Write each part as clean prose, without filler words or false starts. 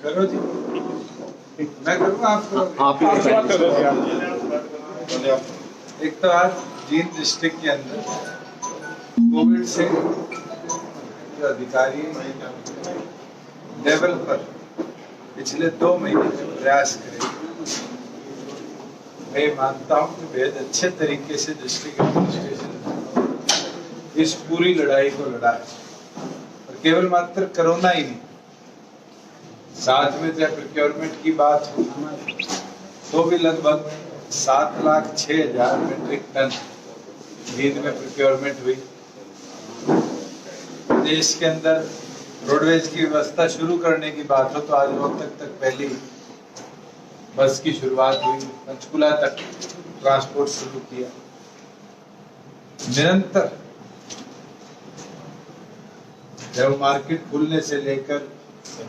करो जी, मैं करूँगा, आप करो। एक तो आज जींद डिस्ट्रिक्ट के अंदर कोविड से जो अधिकारी लेवल पर पिछले 2 महीने से प्रयास करें, मैं मानता हूँ कि बेहद अच्छे तरीके से डिस्ट्रिक्ट एडमिनिस्ट्रेशन इस पूरी लड़ाई को लड़ा है। और केवल मात्र कोरोना ही नहीं, साथ में चाहे प्रोक्योरमेंट की बात हो तो भी लगभग 7,06,000 मीट्रिक टन जींद में प्रोक्योरमेंट हुई। देश के अंदर रोडवेज की व्यवस्था शुरू करने की बात हो तो आज रोहतक तक पहली बस की शुरुआत हुई, पंचकुला तक ट्रांसपोर्ट शुरू किया। निरंतर जब मार्केट खुलने से लेकर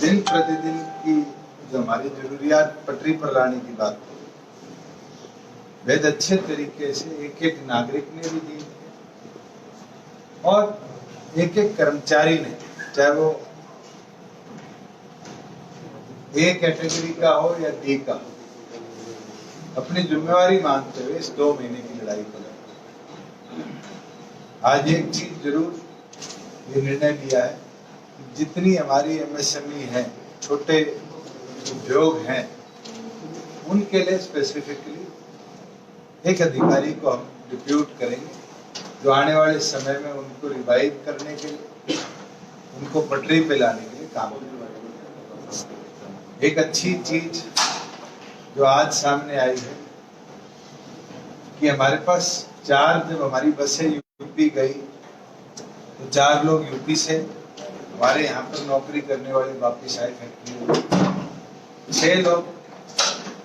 दिन प्रतिदिन की जो हमारी जरूरियात पटरी पर लाने की बात हो, बेहद अच्छे तरीके से एक एक नागरिक ने भी दी और एक एक कर्मचारी ने, चाहे वो ए कैटेगरी का हो या डी का हो, अपनी जिम्मेवारी मानते हुए इस 2 महीने की लड़ाई को लड़ा। आज एक चीज जरूर ये निर्णय लिया है कि जितनी हमारी एमएसएमई है, छोटे उद्योग हैं, उनके लिए स्पेसिफिकली एक अधिकारी को हम डिप्यूट करेंगे जो आने वाले समय में उनको रिवाइव करने के लिए, उनको पटरी पे लाने के लिए काम करेगा। एक अच्छी चीज जो आज सामने आई है कि हमारे पास जब हमारी बसें यूपी गई तो 4 लोग यूपी से हमारे यहाँ पर नौकरी करने वाले वापिस आए फैक्ट्री में, 6 लोग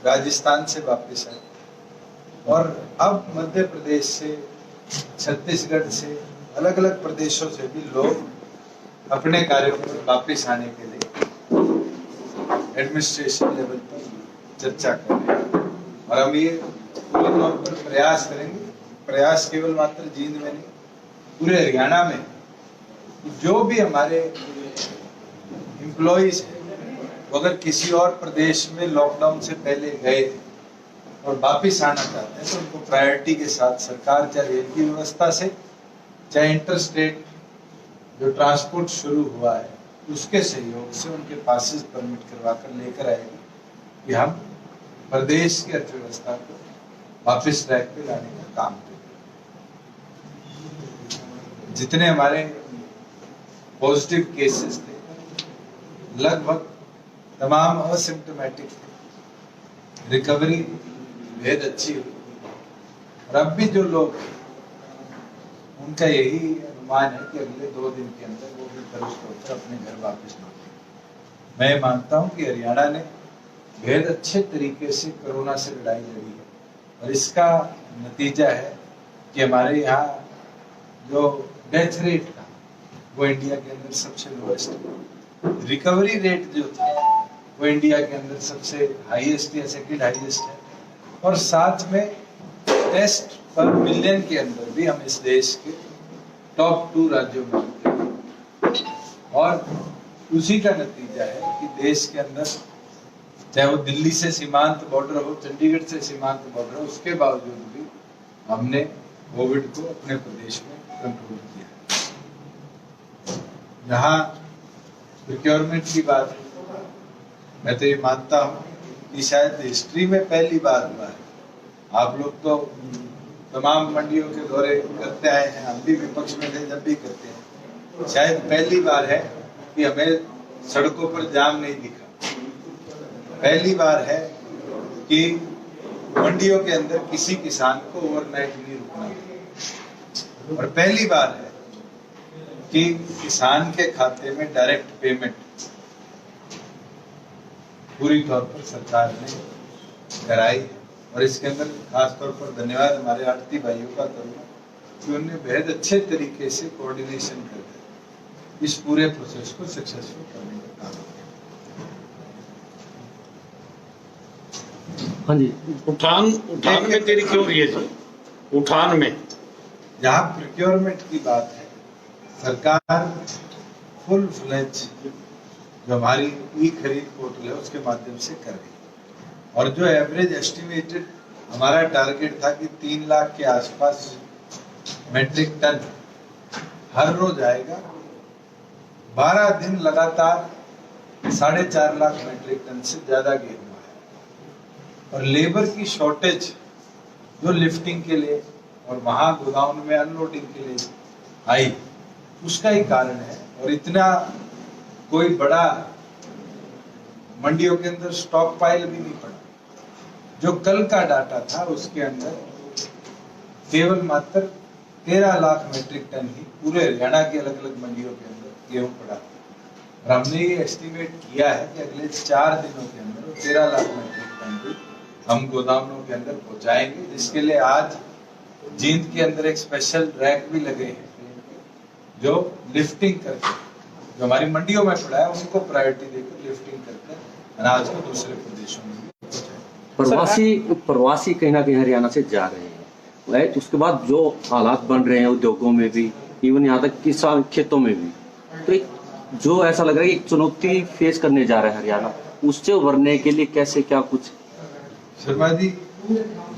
राजस्थान से वापिस आए और अब मध्य प्रदेश से, छत्तीसगढ़ से, अलग अलग प्रदेशों से भी लोग अपने कार्यों पर वापिस आने के लिए एडमिनिस्ट्रेशन लेवल पर चर्चा कर रहे हैं। और हम ये पूरे तौर पर प्रयास करेंगे, प्रयास केवल मात्र जींद में नहीं, पूरे हरियाणा में जो भी हमारे एम्प्लॉइज हैं वो अगर किसी और प्रदेश में लॉकडाउन से पहले गए थे और वापिस आना चाहते हैं तो उनको प्रायोरिटी के साथ सरकार, चाहे रेल की व्यवस्था से, चाहे इंटर स्टेट जो ट्रांसपोर्ट शुरू हुआ है उसके सहयोग से उनके पासेस परमिट करवा कर लेकर आएगी कि हम प्रदेश की अर्थव्यवस्था को वापिस ट्रैक पे लाने का काम करें। जितने हमारे पॉजिटिव केसेस थे लगभग तमाम असिम्प्टोमेटिक थे, रिकवरी बेहद अच्छी हुई और अब भी जो लोग उनका यही अनुमान है कि अगले 2 दिन के अंदर वो भी दुरुस्त होकर अपने घर वापस लौटेंगे। मैं मानता हूं कि हरियाणा ने बेहद अच्छे तरीके से कोरोना से लड़ाई लड़ी है और इसका नतीजा है कि हमारे यहाँ जो डेथ रेट था वो इंडिया के अंदर सबसे लोएस्ट है, रिकवरी रेट जो था वो इंडिया के अंदर सबसे हाईएस्ट या सेकंड हाईएस्ट है और साथ में टेस्ट पर मिलियन के अंदर भी हम इस देश के टॉप 2 राज्यों में आते हैं। और उसी का नतीजा है कि देश के अंदर चाहे वो दिल्ली से सीमांत बॉर्डर हो, चंडीगढ़ से सीमांत बॉर्डर हो, उसके बावजूद भी हमने कोविड को अपने प्रदेश में कंट्रोल किया है। जहाँ प्रोक्योरमेंट की बात है, मैं तो ये मानता हूँ कि शायद हिस्ट्री में पहली बार हुआ है। आप लोग तो तमाम मंडियों के दौरे करते आए हैं, हम भी विपक्ष में थे जब भी करते हैं, शायद पहली बार है कि हमें सड़कों पर जाम नहीं दिखा। पहली बार है कि मंडियों के अंदर किसी किसान को ओवरनाइट नहीं रुकना और पहली बार है कि किसान के खाते में डायरेक्ट पेमेंट पूरी तौर पर सरकार ने कराई और इसके अंदर खास तौर पर धन्यवाद हमारे आड़ती भाइयों का करूँगा कि उन्होंने बेहद अच्छे तरीके से कोऑर्डिनेशन करके इस पूरे प्रोसेस को सक्सेसफुल करने का काम किया। हाँ जी, उठान में देरी क्यों रही है जी? उठान में जहाँ प्रोक्योरमेंट की बात है, सरकार फुल फ्लेज जो हमारी ई खरीद पोर्टल है उसके माध्यम से कर रही है। और जो एवरेज एस्टिमेटेड हमारा टारगेट था कि 3 लाख के आसपास मेट्रिक टन हर रोज आएगा, 12 दिन लगातार 4.5 लाख मेट्रिक टन से ज्यादा गेहूं आया। और लेबर की शॉर्टेज जो लिफ्टिंग के लिए और वहां गोदाम में अनलोडिंग के लिए आई, उसका ही कारण है। और इतना कोई बड़ा मंडियों के अंदर स्टॉक पाइल भी नहीं पड़ा। जो कल का डाटा था उसके अंदर केवल मात्र 13 लाख मेट्रिक टन ही पूरे हरियाणा की अलग अलग मंडियों के अंदर गेहूं पड़ा। और हमने ये एस्टिमेट किया है कि अगले 4 दिनों के अंदर 13 लाख मेट्रिक टन भी हम गोदामों के अंदर पहुंचाएंगे, जिसके लिए आज जींद के अंदर एक स्पेशल रैक भी लगे हैं जो लिफ्टिंग करके जो हमारी मंडियों में पड़ा है उनको प्रायोरिटी देकर लिफ्टिंग करके अनाज को दूसरे प्रदेशों में भी पहुंचाएं। प्रवासी कहीं ना कहीं हरियाणा से जा रहे हैं, राइट। उसके बाद जो हालात बन रहे हैं उद्योगों में भी, इवन यहाँ तक किसान खेतों में भी, तो एक जो ऐसा लग रहा है कि एक चुनौती फेस करने जा रहा है हरियाणा, उससे उभरने के लिए कैसे क्या कुछ? शर्मा जी,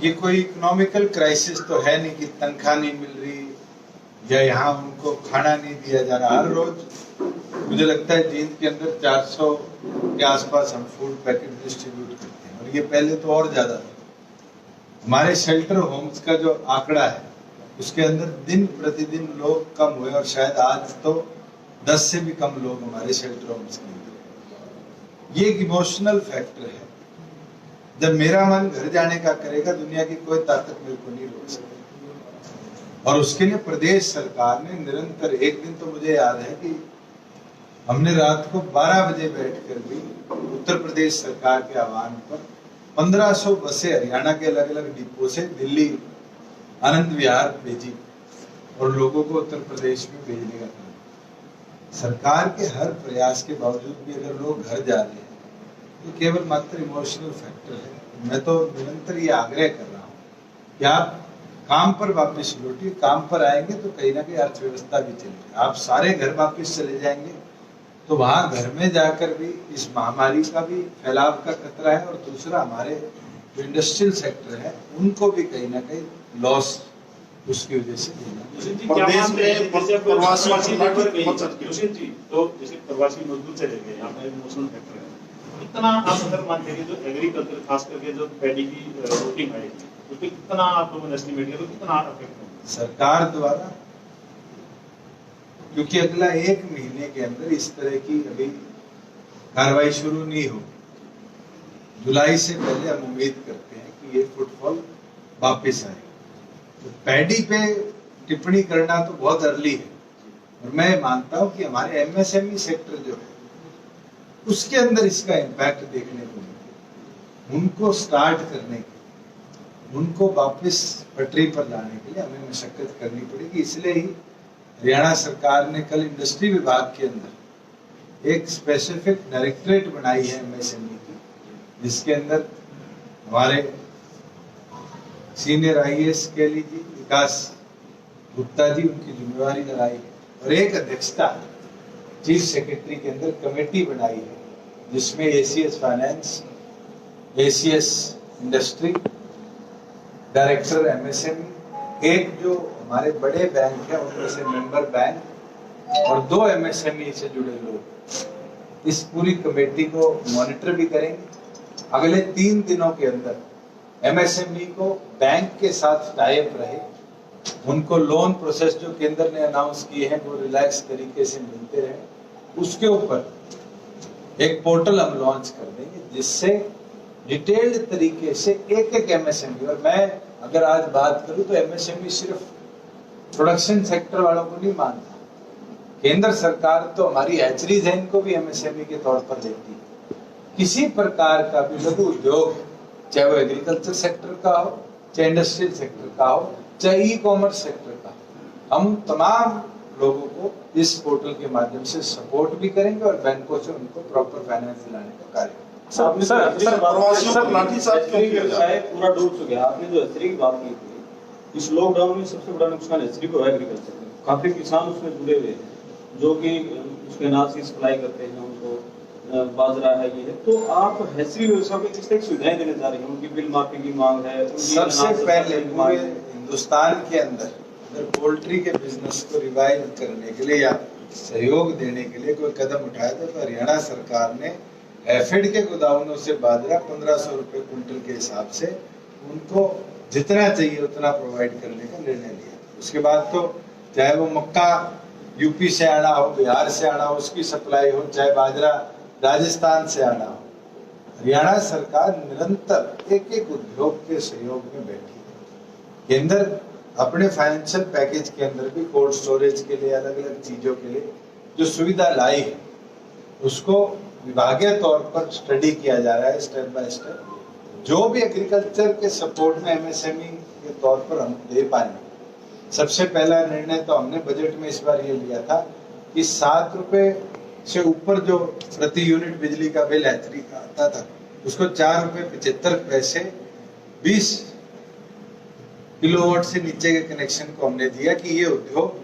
ये कोई इकोनॉमिकल क्राइसिस तो है नहीं कि तनख्वाह नहीं मिल रही या यहाँ उनको खाना नहीं दिया जा रहा। हर रोज मुझे लगता है जींद के अंदर 400 के आसपास हम फूड पैकेट डिस्ट्रीब्यूट करते हैं, और ये पहले तो और ज्यादा था। हमारे शेल्टर होम्स का जो आंकड़ा है उसके अंदर दिन प्रतिदिन लोग कम हुए, और शायद आज तो 10 से भी कम लोग हमारे शेल्टर होम्स के अंदर। ये एक इमोशनल फैक्टर है। जब मेरा मन घर जाने का करेगा, दुनिया की कोई ताकत मेरे को नहीं रोक सकती। और उसके लिए प्रदेश सरकार ने निरंतर, एक दिन तो मुझे याद है कि हमने रात को 12 बजे बैठकर भी उत्तर प्रदेश सरकार के आह्वान पर 1500 बसें हरियाणा के अलग अलग डिपो से दिल्ली आनंद विहार भेजी और लोगों को उत्तर प्रदेश में भेजने का काम। सरकार के हर प्रयास के बावजूद भी अगर लोग घर जा रहे हैं तो केवल मात्र इमोशनल फैक्टर है। मैं तो निरंतर ये आग्रह कर रहा हूँ कि आप काम पर वापस लौटिए। काम पर आएंगे तो कहीं ना कहीं अर्थव्यवस्था भी चलेगी। आप सारे घर वापस चले जाएंगे तो वहां घर में जाकर भी इस महामारी का भी फैलाव का खतरा है, और दूसरा हमारे जो इंडस्ट्रियल सेक्टर है उनको भी कहीं ना कहीं लॉस उसकी वजह से देना। प्रदेश में प्रवासी मजदूर चले गए, यहाँ पर इमोशनल फैक्टर है। इतना आप अगर मानते हैं जो एग्रीकल्चर खास करके जो पैडी की रोटिंग आएगी, तो कितना आप लोगों ने एस्टिमेट किया, तो कितना अफेक्ट होगा सरकार द्वारा? क्योंकि अगला 1 महीने के अंदर इस तरह की अभी कार्रवाई शुरू नहीं हो। जुलाई से पहले हम उम्मीद करते हैं कि ये फुटफॉल वापस आए। तो पैडी पे टिप्पणी करना तो बहुत अर्ली है, और मैं मानता हूं कि हमारे एमएसएमई सेक्टर जो है उसके अंदर इसका इम्पैक्ट देखने को मिले। उनको स्टार्ट करने के, उनको वापस पटरी पर लाने के लिए हमें मशक्कत करनी पड़ेगी। इसलिए ही हरियाणा सरकार ने कल इंडस्ट्री विभाग के अंदर एक स्पेसिफिक डायरेक्टरेट बनाई है एमएसएमई की, जिसके अंदर हमारे सीनियर आईएएस कह लीजिए विकास गुप्ता जी उनकी जिम्मेवारी लगाई है, और एक अध्यक्षता चीफ सेक्रेटरी के अंदर कमेटी बनाई है जिसमें ACS finance, ACS industry, director MSME, एक जो हमारे बड़े बैंक है उनमें से मेंबर बैंक, और 2 एमएसएमई से जुड़े लोग इस पूरी कमेटी को मॉनिटर भी करेंगे। अगले 3 दिनों के अंदर एमएसएमई को बैंक के साथ टाई अप रहे, उनको लोन प्रोसेस जो केंद्र ने अनाउंस किए हैं वो रिलैक्स तरीके से मिलते रहे। उसके ऊपर एक पोर्टल हम लॉन्च कर देंगे जिससे डिटेल्ड तरीके से एक एमएसएमई, और मैं अगर आज बात करूं तो एमएसएमई सिर्फ प्रोडक्शन सेक्टर वालों को नहीं मानता। केंद्र सरकार तो हमारी हैचरीज है, इनको भी एमएसएमई के तौर पर लेती है। किसी प्रकार का भी लघु उद्योग, चाहे वो एग्रीकल्चर सेक्टर का हो, चाहे इंडस्ट्रियल सेक्टर का हो, चाहे ई कॉमर्स सेक्टर का, हम तमाम लोगों को इस पोर्टल के माध्यम से सपोर्ट भी करेंगे और बैंकों से उनको प्रॉपर फाइनेंस दिलाने का कार्य। पूरा डूब चुके हैं। आपने जो हेचरी की बात की थी, इस लॉकडाउन में सबसे बड़ा नुकसान हेचरी को है एग्रीकल्चर में। काफी किसान उसमें जुड़े हुए हैं जो कि उसके अनाज की सप्लाई करते हैं, उनको बाजरा है ये है, तो आप हैचरी व्यवसाय को किस तरह की सुविधाएं देने जा रहे हैं? उनकी बिल माफी की मांग है, उनकी सबसे अनाज पहले सब्सिडी की मांग पूरे है। हिंदुस्तान के अंदर अगर पोल्ट्री के बिजनेस को रिवाइव करने के लिए या सहयोग देने के लिए कोई कदम उठाया तो हरियाणा सरकार ने एफिड के गोदामों से बाजरा 1500 रुपए क्विंटल के हिसाब से उनको जितना चाहिए उतना प्रोवाइड करने का निर्णय लिया। उसके बाद तो चाहे वो मक्का यूपी से आना हो, बिहार से आना हो, उसकी सप्लाई हो, चाहे बाजरा राजस्थान से आना हो, हरियाणा सरकार निरंतर एक एक उद्योग के सहयोग में बैठी है। केंद्र अपने फाइनेंशियल पैकेज के अंदर भी कोल्ड स्टोरेज के लिए अलग अलग चीजों के लिए जो सुविधा लाई है उसको विभागीय तौर पर स्टडी किया जा रहा है स्टेप बाय स्टेप। जो भी एग्रीकल्चर के सपोर्ट में एमएसएमई के तौर पर हम दे पाएंगे। सबसे पहला निर्णय तो हमने बजट में इस बार ये लिया था कि 7 रुपए से ऊपर जो प्रति यूनिट बिजली का बिल हैचरी का आता था उसको 4 रुपए 75 पैसे 20 किलोवाट से नीचे के कनेक्शन को हमने दिया कि ये उद्योग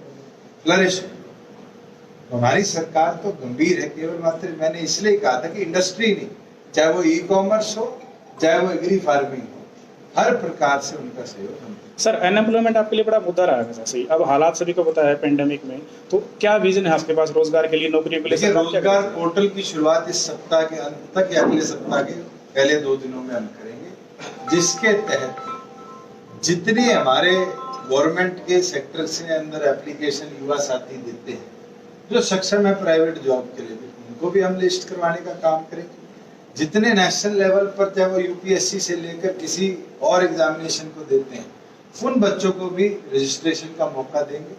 फ्लरिश हो। हमारी सरकार तो गंभीर है, केवल मात्र मैंने इसलिए कहा था कि इंडस्ट्री नहीं, चाहे वो ई कॉमर्स हो चाहे वो एग्री फार्मिंग हो, हर प्रकार से उनका सहयोग हम। सर अनएम्प्लॉयमेंट आपके लिए बड़ा मुद्दा रहा है जैसे ही अब हालात सभी को पता है पेंडेमिक में, तो क्या विजन है आपके पास रोजगार के लिए, नौकरियों के लिए? देखिए, सरकार क्या रोजगार करेगी? पोर्टल की शुरुआत इस सप्ताह के अंत तक या अगले सप्ताह के पहले 2 दिनों में हम करेंगे, जिसके तहत जितने हमारे गवर्नमेंट के सेक्टर से अंदर एप्लीकेशन युवा साथी देते हैं जो सक्षम है प्राइवेट जॉब के लिए, उनको भी हम लिस्ट करवाने का काम करेंगे। जितने नेशनल लेवल पर चाहे वो यूपीएससी से लेकर किसी और एग्जामिनेशन को देते हैं उन बच्चों को भी रजिस्ट्रेशन का मौका देंगे।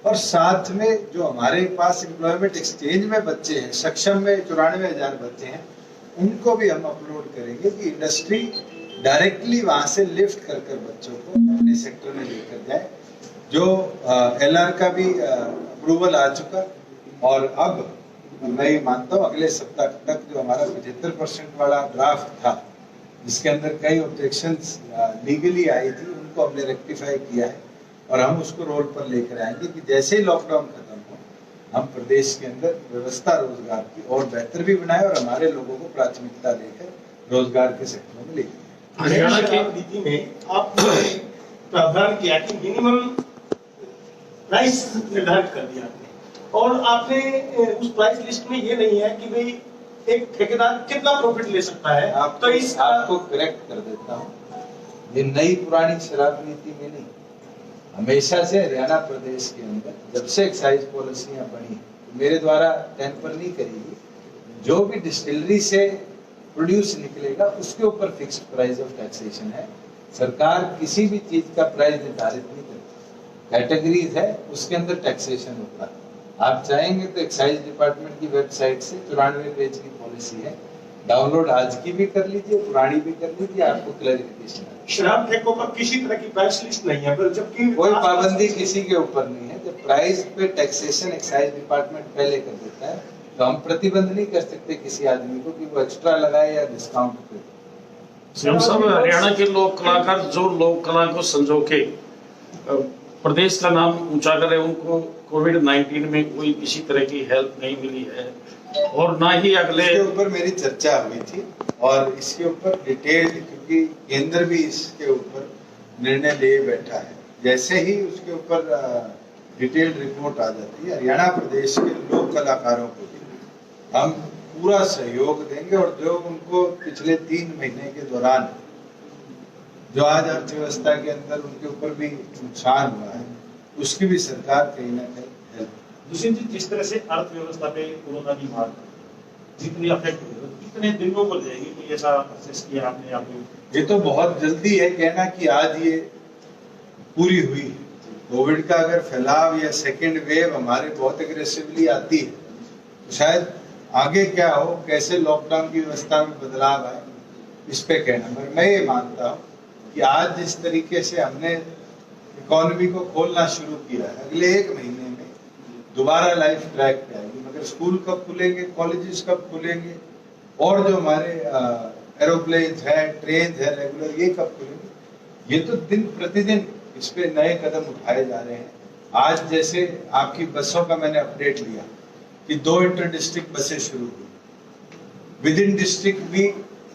और साथ में जो हमारे पास एम्प्लॉयमेंट एक्सचेंज में बच्चे हैं, सक्षम में 94,000 बच्चे हैं, उनको भी हम अपलोड करेंगे कि इंडस्ट्री डायरेक्टली वहां से लिफ्ट कर बच्चों को अपने सेक्टर में लेकर जाए। जो एलआर का भी अप्रूवल आ चुका और अब मैं ये मानता हूँ अगले सप्ताह तक जो हमारा 75% वाला ड्राफ्ट था जिसके अंदर कई ऑब्जेक्शंस लीगली आई थी उनको हमने रेक्टिफाई किया है और हम उसको रोल पर लेकर आएंगे कि जैसे ही लॉकडाउन खत्म हो हम प्रदेश के अंदर व्यवस्था रोजगार की और बेहतर भी बनाए और हमारे लोगों को प्राथमिकता देकर रोजगार के सेक्टरों में लेके हरियाणा की नीति में आपने प्रावधान किया कि मिनिमम प्राइस निर्धारित कर दिया आपने, और आपने उस प्राइस लिस्ट में ये नहीं है कि भाई एक ठेकेदार कितना प्रॉफिट ले सकता है। तो इस आपको करेक्ट कर देता हूँ, ये नई पुरानी शराब नीति में नहीं, हमेशा से हरियाणा प्रदेश के अंदर जब से एक्साइज पॉलिसियां बनी तो मेरे द्वारा टेम्पर नहीं करेगी, जो भी डिस्टिलरी से प्रोड्यूस निकलेगा उसके ऊपर फिक्स्ड प्राइस ऑफ टैक्सेशन है। सरकार किसी भी चीज का प्राइस निर्धारित नहीं करती, कैटेगरीज है उसके अंदर टैक्सेशन होता है। आप चाहेंगे तो एक्साइज डिपार्टमेंट की वेबसाइट से 94 पेज की पॉलिसी है, डाउनलोड आज की भी कर लीजिए, पुरानी भी कर लीजिए, आपको क्लैरिफिकेशन है। शराब ठेकों पर किसी तरह की प्राइस लिस्ट नहीं है, पर जबकि कोई पाबंदी किसी के ऊपर नहीं है। जब प्राइस पे टैक्सेशन एक्साइज डिपार्टमेंट पहले कर देता है तो हम प्रतिबंध नहीं कर सकते किसी आदमी को कि वो एक्स्ट्रा लगाए या डिस्काउंट पे। हम सब हरियाणा के लोक कलाकार जो लोक कला को संजो के प्रदेश का नाम ऊंचा करे, उनको कोविड-19 में कोई किसी तरह की हेल्प नहीं मिली है और ना ही अगले इसके ऊपर मेरी चर्चा हुई थी और इसके ऊपर डिटेल्ड, क्योंकि केंद्र भी इसके ऊपर निर्णय ले बैठा है, जैसे ही उसके ऊपर डिटेल्ड रिपोर्ट आ जाती है हरियाणा प्रदेश के लोक कलाकारों को भी हम पूरा सहयोग देंगे और जो उनको पिछले 3 महीने के दौरान जो आज अर्थव्यवस्था के अंदर उनके ऊपर भी नुकसान हुआ है उसकी भी सरकार कहीं ना कहीं हेल्प। दुष्यंत जी, जिस तरह से अर्थव्यवस्था पे कोरोना की मार जितनी अफेक्ट हुई कितने दिनों को जाएगी, कोई ऐसा प्रोसेस किया आपने? आप ये तो बहुत जल्दी है कहना कि आज ये पूरी हुई। कोविड का अगर फैलाव या सेकेंड वेव हमारे बहुत एग्रेसिवली आती है तो शायद आगे क्या हो, कैसे लॉकडाउन की व्यवस्था में बदलाव आए, इस पे कहना। मगर मैं ये मानता हूँ कि आज जिस तरीके से हमने इकोनॉमी को खोलना शुरू किया है, अगले 1 महीने में दोबारा लाइफ ट्रैक पे आएगी। मगर स्कूल कब खुलेंगे, कॉलेजेस कब खुलेंगे और जो हमारे एरोप्लेन है, ट्रेन है रेगुलर, ये कब खुलेंगे, ये तो दिन प्रतिदिन इस पे नए कदम उठाए जा रहे हैं। आज जैसे आपकी बसों का मैंने अपडेट लिया कि 2 इंटर डिस्ट्रिक्ट बसें शुरू हुई, विद इन डिस्ट्रिक्ट भी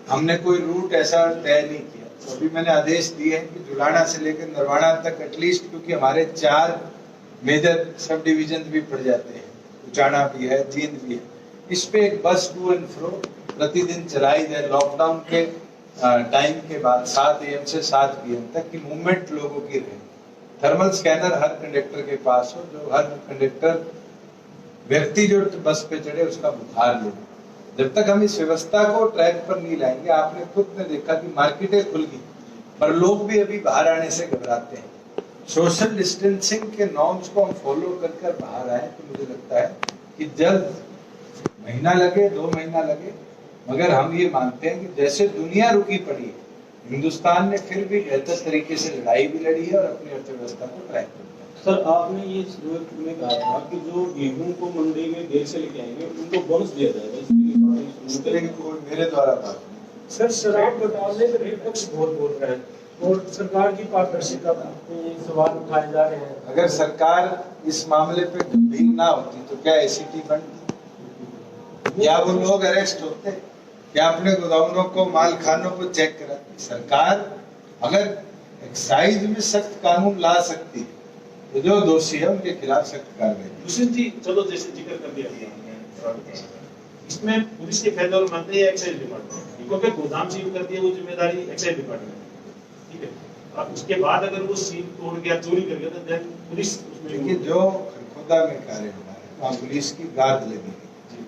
हमने कोई रूट ऐसा तय नहीं किया। तो अभी मैंने आदेश दिए हैं कि जुलाना से लेकर नरवाना तक एटलीस्ट, क्योंकि हमारे 4 मेजर सब डिवीजन भी पड़ जाते हैं, उचाना भी है, जींद भी है, इस पे एक बस टू एंड फ्रो प्रतिदिन चलाई जाए लॉकडाउन के टाइम के बाद 7 AM से 7 PM तक की मूवमेंट लोगों की रहे। थर्मल स्कैनर हर कंडक्टर के पास हो, जो हर कंडक्टर व्यक्ति जो बस पे चढ़े उसका बुखार ले। जब तक हम इस व्यवस्था को ट्रैक पर नहीं लाएंगे, आपने खुद ने देखा कि मार्केटें खुल गई पर लोग भी अभी बाहर आने से घबराते हैं। सोशल डिस्टेंसिंग के नॉर्म्स को हम फॉलो कर बाहर आए तो मुझे लगता है कि जल्द, महीना लगे 2 महीना लगे, मगर हम ये मानते हैं कि जैसे दुनिया रुकी पड़ी है, हिंदुस्तान ने फिर भी बेहतर तरीके से लड़ाई भी लड़ी है और अपनी अर्थव्यवस्था को ट्रैक कर दिया। सर, आपने ये शुरुआत में कहा था कि जो गेहूं को मंडी में देर से लेके आएंगे उनको बोनस दिया जाएगा, इस तरह की कोई मेरे द्वारा बात नहीं। सर, शराब घोटाले में विपक्ष बहुत बोल रहा है और सरकार की पारदर्शिता पे सवाल उठाए जा रहे हैं। अगर सरकार इस मामले पे गंभीर ना होती तो क्या ACT बनती? क्या वो लोग अरेस्ट होते? क्या अपने गोदामों को, माल खानों को चेक कराती? सरकार अगर एक्साइज में सख्त कानून ला सकती है तो जो दोषी है उनके खिलाफ सख्त कार्रवाई। दुष्यंत जी, चलो जैसे जिक्र कर दिया हमने, इसमें पुलिस के फैसले मानते हैं एक्साइज डिपार्टमेंट, क्योंकि गोदाम सील कर दिया वो जिम्मेदारी एक्साइज डिपार्टमेंट, ठीक है। अब उसके बाद अगर वो सील तोड़ गया, चोरी कर गया, तो देन पुलिस उसमें। देखिए, जो खरखोदा में कार्य हुआ है वहाँ पुलिस की गार्ड लगी है,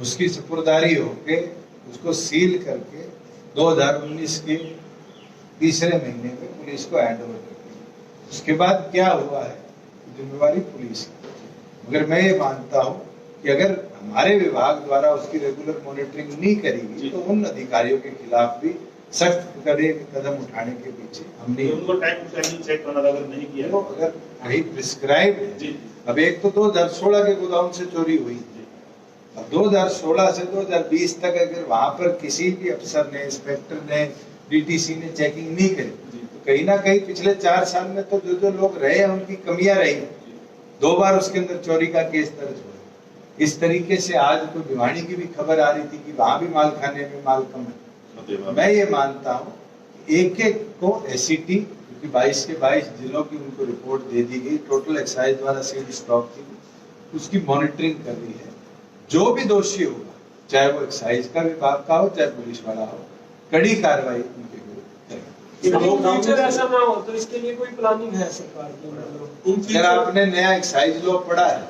उसकी सुपुर्दारी होके उसको सील करके 2019 के तीसरे महीने में पुलिस को हैंड ओवर कर दिया। उसके बाद क्या हुआ है जिम्मेवारी पुलिस की। मगर मैं ये मानता हूँ कि अगर हमारे विभाग द्वारा उसकी रेगुलर मॉनिटरिंग नहीं करेगी तो उन अधिकारियों के खिलाफ भी सख्त कदम उठाने के पीछे हम नहीं। उनको टाइम टू टाइम चेक करना था, अगर नहीं किया तो अगर कहीं प्रिस्क्राइब है। अब एक तो 2016 के गोदाम से चोरी हुई, अब 2016 से 2020 तक अगर वहां पर किसी भी अफसर ने, इंस्पेक्टर ने, DTC ने चेकिंग नहीं करी तो कहीं ना कहीं पिछले 4 साल में तो जो लोग रहे हैं उनकी कमियां रही। 2 बार उसके अंदर चोरी का केस दर्ज हुआ। इस तरीके से आज तो भिवानी की भी खबर आ रही थी कि वहां भी माल खाने में माल कम है। मैं ये मानता हूँ एक को ACT, क्योंकि 22 के 22 जिलों की उनको रिपोर्ट दे दी गई, टोटल एक्साइज द्वारा सील्ड स्टॉक की, उसकी मॉनिटरिंग कर रही है। जो भी दोषी होगा, चाहे वो एक्साइज का विभाग का हो, चाहे पुलिस वाला हो, कड़ी कार्रवाई उनके विरुद्ध फ्यूचर ऐसा ना हो तो इसके लिए कोई प्लानिंग है सरकार की? अगर आपने नया एक्साइज लॉ पढ़ा है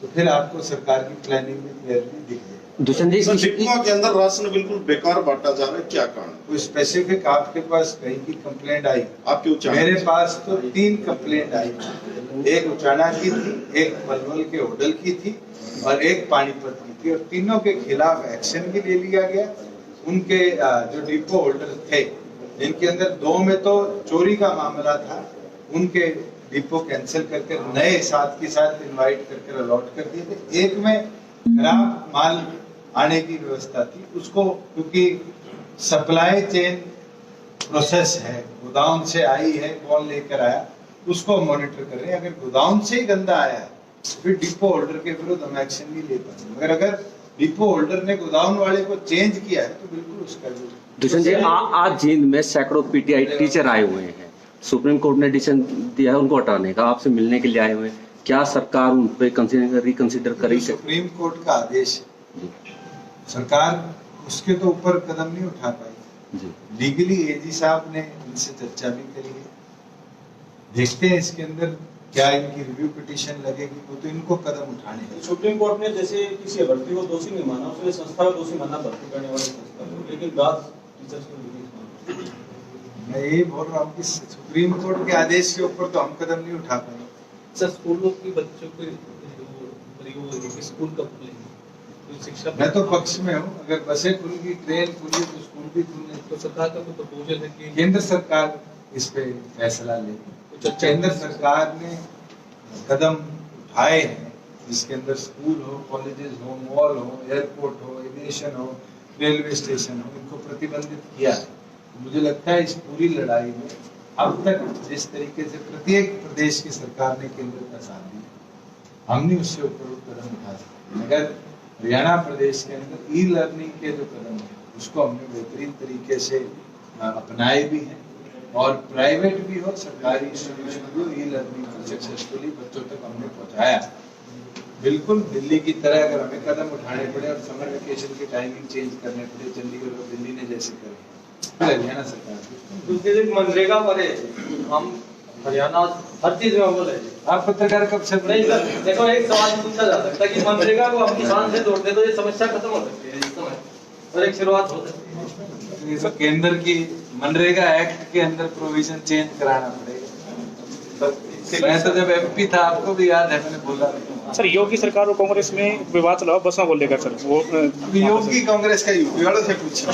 तो फिर आपको सरकार की प्लानिंग में क्लियरली दिख जाएगी। दुष्यंत जी, सर, डिपुओं के अंदर राशन बिल्कुल बेकार बांटा जा रहा है, क्या कारण? कोई स्पेसिफिक आपके पास कहीं की कंप्लेंट आई? आपके उच्चारण मेरे पास तो 3 कंप्लेंट आई। एक उचाना की थी, एक पलवल के होटल की थी और एक पानीपत की थी, और तीनों के खिलाफ एक्शन भी ले लिया गया। उनके जो डिपो होल्डर थे, जिनके अंदर 2 में तो चोरी का मामला था, उनके डिपो कैंसिल करके नए साथ के साथ इनवाइट करके अलॉट कर दिए थे। एक में खराब माल आने की व्यवस्था थी, उसको क्योंकि सप्लाई चेन प्रोसेस है, गोदाम से आई है, कौन लेकर आया, उसको मॉनिटर कर रहे हैं। अगर गोदाम से ही गंदा आया है फिर डिपो होल्डर के विरुद्ध हम एक्शन नहीं ले पाएंगे, मगर अगर डिपो होल्डर ने गोदाम वाले को चेंज किया है तो बिल्कुल उसका दुष्यंत जी, आज जींद में सैकड़ों PTI टीचर आए हुए हैं, सुप्रीम कोर्ट ने डिसीजन दिया है उनको हटाने का, आपसे मिलने के लिए आए हुए हैं, क्या सरकार उन पे रिकंसिडर करेगी? सुप्रीम कोर्ट का आदेश है, सरकार उसके तो ऊपर कदम नहीं उठा पाई जी। लीगली AG साहब ने इनसे चर्चा भी करी है, देखते हैं इसके अंदर क्या इनकी रिव्यू पिटीशन लगेगी, वो तो इनको कदम उठाने हैं। सुप्रीम कोर्ट ने जैसे किसी अभ्यर्थी को दोषी नहीं माना, उसने संस्था को दोषी माना, भर्ती करने वाली संस्था को, लेकिन बात टीचर्स को नहीं माना। मैं यही बोल रहा हूँ कि सुप्रीम कोर्ट के आदेश के ऊपर तो हम कदम नहीं उठा पाएंगे। सर, स्कूलों की बच्चों को स्कूल कब खुलेंगे? शिक्षा मैं तो पक्ष में हूँ, अगर बसें खुल गई, ट्रेन खुली तो स्कूल भी खुलने। तो सरकार का कोई प्रपोजल है कि केंद्र सरकार इस पे फैसला लेगी। केंद्र सरकार ने कदम उठाए हैं जिसके अंदर स्कूल हो, कॉलेजेस हो, मॉल हो, एयरपोर्ट हो, एविएशन हो, रेलवे स्टेशन हो, इनको प्रतिबंधित किया है। मुझे लगता है इस पूरी लड़ाई में अब तक जिस तरीके से प्रत्येक प्रदेश की सरकार ने केंद्र का साथ दिया, हम नहीं उससे ऊपर कदम उठा सकते। अगर हरियाणा प्रदेश के अंदर ई लर्निंग के जो कदम है उसको हमने बेहतरीन तरीके से अपनाए भी हैं, और प्राइवेट भी हो सरकारी इंस्टीट्यूशन भी हो, ई लर्निंग को सक्सेसफुली बच्चों तक हमने पहुंचाया। बिल्कुल दिल्ली की तरह अगर हमें कदम उठाने पड़े और समर वेकेशन की टाइमिंग चेंज करने पड़े चंडीगढ़ और दिल्ली ने जैसे करे, फिर हरियाणा सरकार दूसरे मनरेगा पर हम हरियाणा हर चीज में अव्वल है। आप पत्रकार कब से नहीं सर, देखो एक सवाल पूछा जा सकता है कि मनरेगा को हम किसान से जोड़ दे तो ये समस्या खत्म हो सकती है इस समय, और एक शुरुआत हो सकती है। ये तो केंद्र की मनरेगा एक्ट के अंदर प्रोविजन चेंज कराना पड़ेगा। मैं तो जब एमपी था, आपको भी याद है, मैंने बोला सर योगी सरकार और कांग्रेस में विवाद चला बसों को लेकर सर, वो योगी कांग्रेस का यूपी वालों से पूछो।